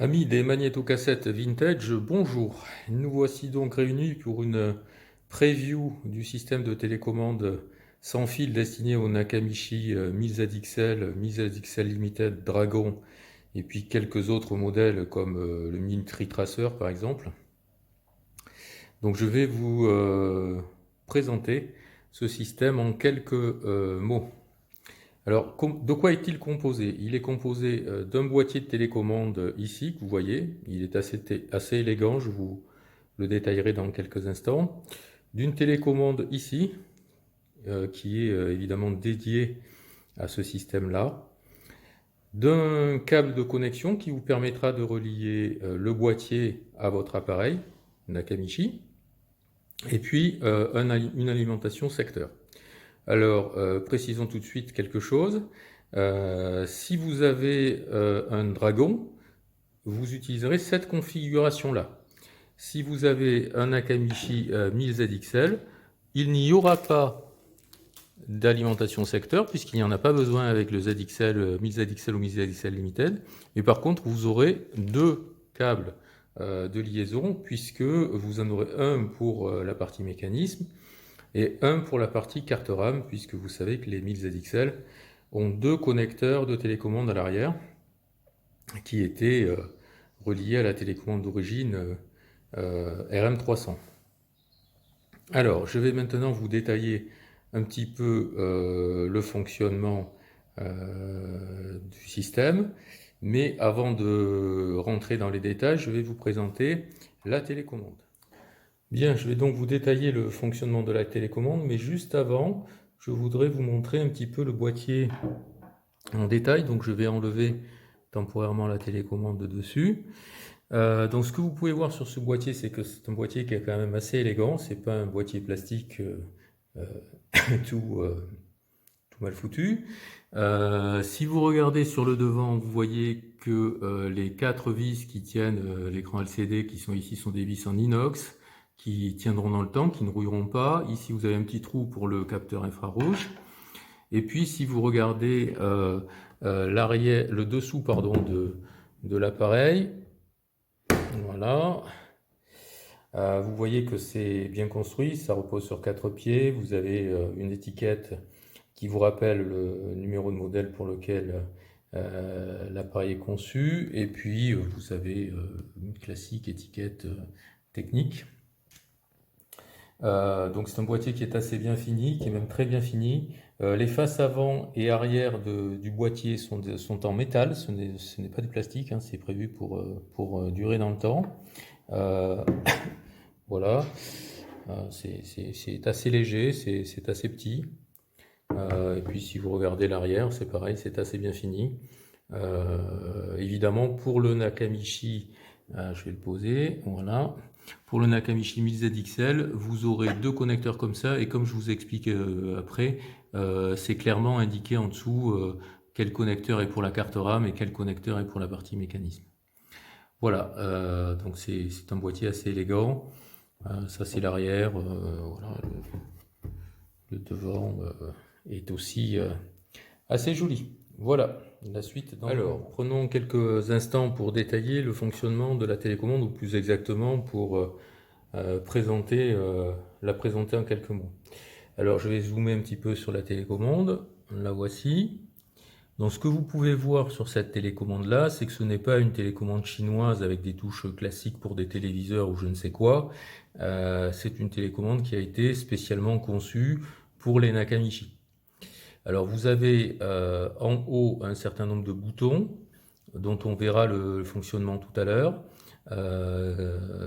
Amis des magnétocassettes vintage, bonjour. Nous voici donc réunis pour une preview du système de télécommande sans fil destiné au Nakamichi 1000ZXL, 1000ZXL Limited, Dragon et puis quelques autres modèles comme le Military Tracer par exemple. Donc je vais vous présenter ce système en quelques mots. Alors, de quoi est-il composé? Il est composé d'un boîtier de télécommande ici, que vous voyez. Il est assez élégant, je vous le détaillerai dans quelques instants. D'une télécommande ici, qui est évidemment dédiée à ce système-là. D'un câble de connexion qui vous permettra de relier le boîtier à votre appareil, Nakamichi. Et puis une alimentation secteur. Alors, précisons tout de suite quelque chose. Si vous avez un Dragon, vous utiliserez cette configuration-là. Si vous avez un Nakamichi 1000ZXL, il n'y aura pas d'alimentation secteur, puisqu'il n'y en a pas besoin avec le ZXL, 1000ZXL ou 1000ZXL Limited. Mais par contre, vous aurez deux câbles de liaison, puisque vous en aurez un pour la partie mécanisme, et un pour la partie carte RAM, puisque vous savez que les 1000ZXL ont deux connecteurs de télécommande à l'arrière qui étaient reliés à la télécommande d'origine RM300. Alors, je vais maintenant vous détailler un petit peu le fonctionnement du système, mais avant de rentrer dans les détails, je vais vous présenter la télécommande. Bien, je vais donc vous détailler le fonctionnement de la télécommande, mais juste avant, je voudrais vous montrer un petit peu le boîtier en détail. Donc je vais enlever temporairement la télécommande de dessus. Donc ce que vous pouvez voir sur ce boîtier, c'est que c'est un boîtier qui est quand même assez élégant. C'est pas un boîtier plastique tout mal foutu. Si vous regardez sur le devant, vous voyez que les quatre vis qui tiennent l'écran LCD qui sont ici sont des vis en inox qui tiendront dans le temps, qui ne rouilleront pas. Ici, vous avez un petit trou pour le capteur infrarouge. Et puis, si vous regardez le dessous pardon, de l'appareil, voilà, vous voyez que c'est bien construit, ça repose sur quatre pieds. Vous avez une étiquette qui vous rappelle le numéro de modèle pour lequel l'appareil est conçu. Et puis, vous avez une classique étiquette technique. Donc c'est un boîtier qui est assez bien fini, qui est même très bien fini. Les faces avant et arrière du boîtier sont en métal, ce n'est pas du plastique, hein, c'est prévu pour durer dans le temps. Euh, voilà, c'est assez léger, c'est assez petit. Et puis si vous regardez l'arrière, c'est pareil, c'est assez bien fini. Évidemment, pour le Nakamichi, je vais le poser, voilà. Pour le Nakamichi 1000ZXL, vous aurez deux connecteurs comme ça, et comme je vous explique après, c'est clairement indiqué en dessous quel connecteur est pour la carte RAM et quel connecteur est pour la partie mécanisme. Voilà, donc c'est un boîtier assez élégant. Ça c'est l'arrière, voilà, le devant est aussi assez joli. Voilà, la suite. Alors, prenons quelques instants pour détailler le fonctionnement de la télécommande, ou plus exactement pour la présenter en quelques mots. Alors, je vais zoomer un petit peu sur la télécommande. La voici. Donc, ce que vous pouvez voir sur cette télécommande-là, c'est que ce n'est pas une télécommande chinoise avec des touches classiques pour des téléviseurs ou je ne sais quoi. C'est une télécommande qui a été spécialement conçue pour les Nakamichi. Alors vous avez en haut un certain nombre de boutons dont on verra le fonctionnement tout à l'heure.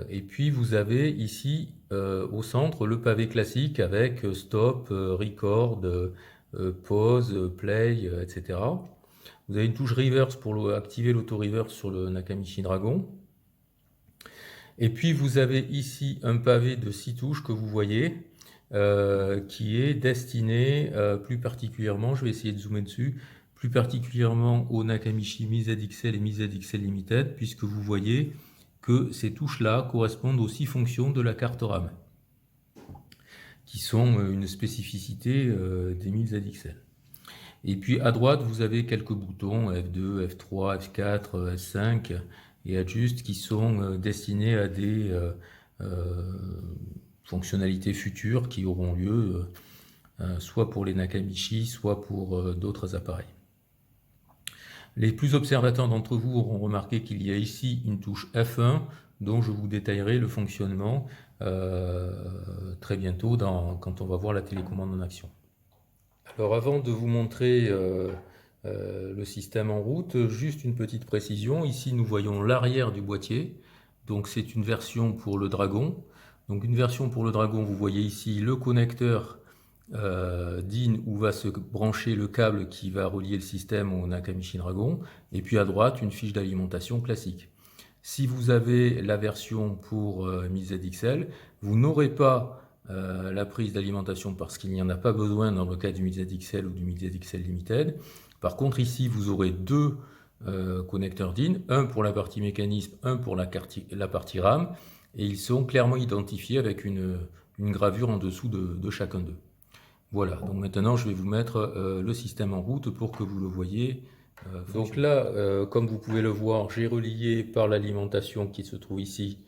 Et puis vous avez ici au centre le pavé classique avec stop, record, pause, play, etc. Vous avez une touche reverse pour activer l'auto-reverse sur le Nakamichi Dragon. Et puis vous avez ici un pavé de 6 touches que vous voyez, qui est destiné plus particulièrement, je vais essayer de zoomer dessus, plus particulièrement au Nakamichi 1000ZXL et 1000ZXL Limited, puisque vous voyez que ces touches-là correspondent aux 6 fonctions de la carte RAM, qui sont une spécificité des 1000ZXL. Et puis à droite, vous avez quelques boutons, F2, F3, F4, F5, et Adjust qui sont destinés à des fonctionnalités futures qui auront lieu soit pour les Nakamichi, soit pour d'autres appareils. Les plus observateurs d'entre vous auront remarqué qu'il y a ici une touche F1 dont je vous détaillerai le fonctionnement très bientôt quand on va voir la télécommande en action. Alors avant de vous montrer le système en route, juste une petite précision. Ici nous voyons l'arrière du boîtier, donc c'est une version pour le Dragon. Donc une version pour le Dragon, vous voyez ici le connecteur DIN où va se brancher le câble qui va relier le système au Nakamichi Dragon, et puis à droite une fiche d'alimentation classique. Si vous avez la version pour 1000ZXL, vous n'aurez pas la prise d'alimentation parce qu'il n'y en a pas besoin dans le cas du 1000ZXL ou du 1000ZXL Limited. Par contre ici vous aurez deux connecteurs DIN, un pour la partie mécanisme, un pour la partie RAM, et ils sont clairement identifiés avec une gravure en dessous de chacun d'eux. Voilà, donc maintenant je vais vous mettre le système en route pour que vous le voyez. Donc là, comme vous pouvez le voir, j'ai relié par l'alimentation qui se trouve ici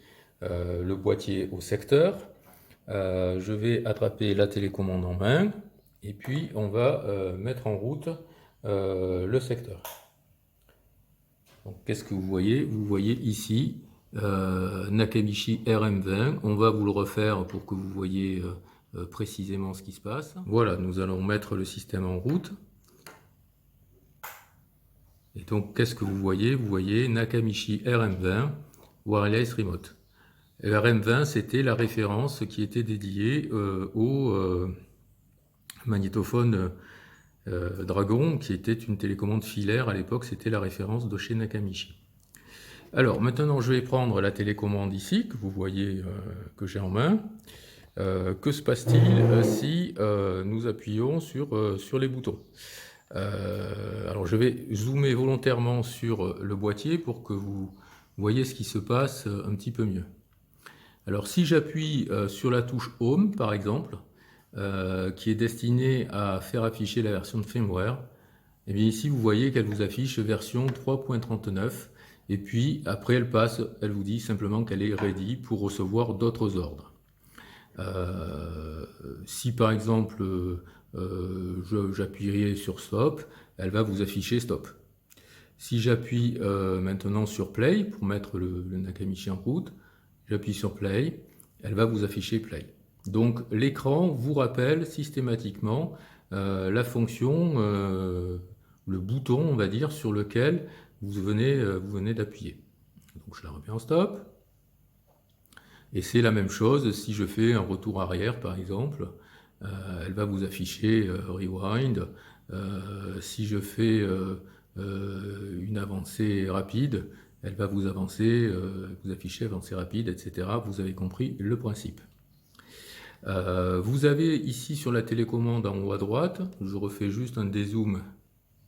le boîtier au secteur. Je vais attraper la télécommande en main et puis on va mettre en route le secteur. Donc qu'est-ce que vous voyez? Vous voyez ici Nakamichi RM20. On va vous le refaire pour que vous voyez précisément ce qui se passe. Voilà, nous allons mettre le système en route. Et donc, qu'est-ce que vous voyez? Vous voyez Nakamichi RM20 Wireless Remote. RM20, c'était la référence qui était dédiée au magnétophone Dragon, qui était une télécommande filaire. À l'époque, c'était la référence de chez Nakamichi. Alors, maintenant, je vais prendre la télécommande ici, que vous voyez que j'ai en main. Que se passe-t-il si nous appuyons sur les boutons? Alors je vais zoomer volontairement sur le boîtier pour que vous voyez ce qui se passe un petit peu mieux. Alors si j'appuie sur la touche Home par exemple, qui est destinée à faire afficher la version de firmware, et bien ici vous voyez qu'elle vous affiche version 3.39 et puis après elle vous dit simplement qu'elle est ready pour recevoir d'autres ordres. Si par exemple j'appuierai sur Stop, elle va vous afficher Stop. Si j'appuie maintenant sur Play pour mettre le Nakamichi en route, j'appuie sur Play, elle va vous afficher Play. Donc l'écran vous rappelle systématiquement la fonction, le bouton on va dire sur lequel vous venez d'appuyer. Donc je la remets en Stop. Et c'est la même chose si je fais un retour arrière par exemple, elle va vous afficher Rewind. Si je fais une avancée rapide, elle va vous afficher avancée rapide, etc. Vous avez compris le principe. Vous avez ici sur la télécommande en haut à droite, je refais juste un dézoom,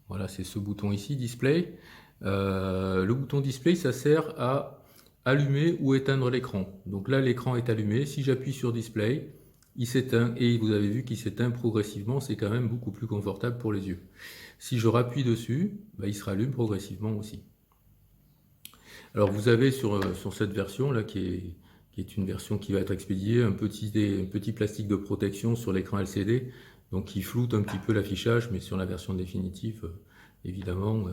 voilà c'est ce bouton ici, Display. Le bouton Display ça sert à allumer ou éteindre l'écran. Donc là l'écran est allumé, si j'appuie sur Display, il s'éteint et vous avez vu qu'il s'éteint progressivement, c'est quand même beaucoup plus confortable pour les yeux. Si je rappuie dessus, il se rallume progressivement aussi. Alors vous avez sur cette version là qui est une version qui va être expédiée, un petit plastique de protection sur l'écran LCD, donc qui floute un petit peu l'affichage, mais sur la version définitive, évidemment,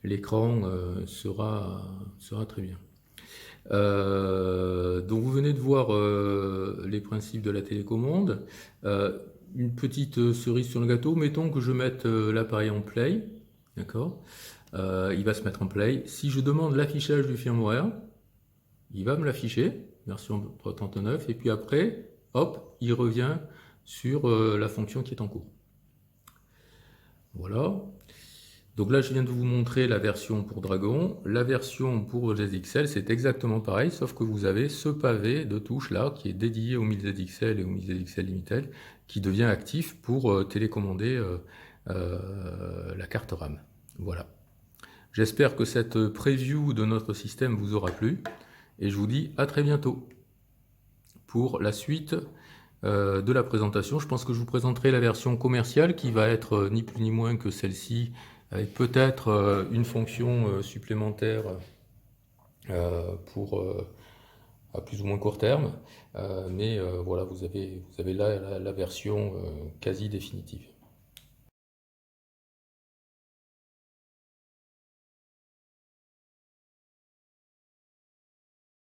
l'écran sera très bien. Donc vous venez de voir les principes de la télécommande. Une petite cerise sur le gâteau, mettons que je mette l'appareil en play, d'accord, il va se mettre en play. Si je demande l'affichage du firmware, il va me l'afficher, version 3.39, et puis après, hop, il revient sur la fonction qui est en cours. Voilà. Donc là, je viens de vous montrer la version pour Dragon. La version pour ZXL, c'est exactement pareil, sauf que vous avez ce pavé de touche là, qui est dédié au 1000ZXL et au 1000ZXL Limited, qui devient actif pour télécommander la carte RAM. Voilà. J'espère que cette preview de notre système vous aura plu, et je vous dis à très bientôt pour la suite de la présentation. Je pense que je vous présenterai la version commerciale, qui va être ni plus ni moins que celle-ci, avec peut-être une fonction supplémentaire pour à plus ou moins court terme, mais voilà, vous avez là la version quasi définitive.